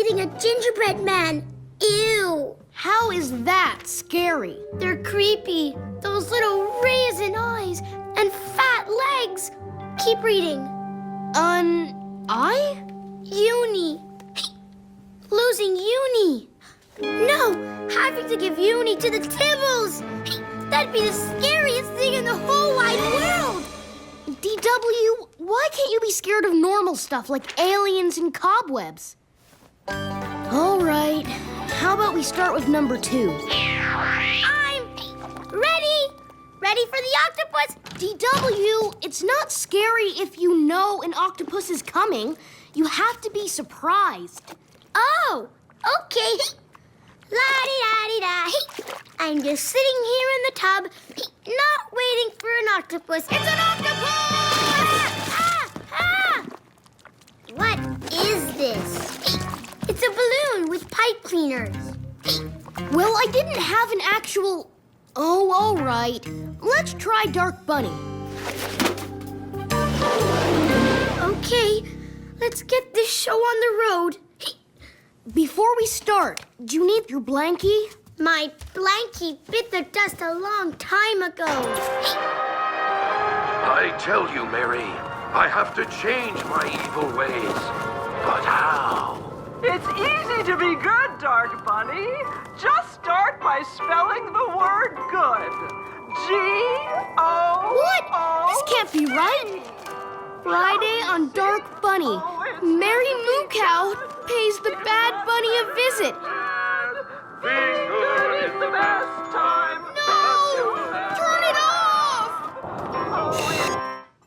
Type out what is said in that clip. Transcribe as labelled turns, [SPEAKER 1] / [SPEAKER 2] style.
[SPEAKER 1] eating a gingerbread man. Ew.
[SPEAKER 2] How is that scary?
[SPEAKER 1] They're creepy. Those little raisin eyes and fat legs. Keep reading.
[SPEAKER 2] I?
[SPEAKER 1] Uni. Losing Uni. No, having to give Uni to the Tibbles. That'd be the scariest thing in the whole wide world.
[SPEAKER 2] DW, why can't you be scared of normal stuff like aliens and cobwebs? All right, how about we start with number 2?
[SPEAKER 1] I'm ready. Ready for the octopus.
[SPEAKER 2] DW, it's not scary if you know an octopus is coming. You have to be surprised.
[SPEAKER 1] Oh, okay. La-di-da-di-da. I'm just sitting here in the tub, not waiting for an octopus. It's an octopus! Ah! What is this? It's a balloon with pipe cleaners.
[SPEAKER 2] Well, I didn't have an actual... Oh, all right. Let's try Dark Bunny.
[SPEAKER 1] Okay, let's get this show on the road.
[SPEAKER 2] Before we start, do you need your blankie?
[SPEAKER 1] My blankie bit the dust a long time ago.
[SPEAKER 3] I tell you, Mary, I have to change my evil ways. But how?
[SPEAKER 4] It's easy to be good, Dark Bunny. Just start by spelling the word good. G-O-O.
[SPEAKER 2] What? This can't be right. Friday on Dark Bunny, Mary Moo Cow pays the bad bunny a visit.
[SPEAKER 4] Being good is the best time.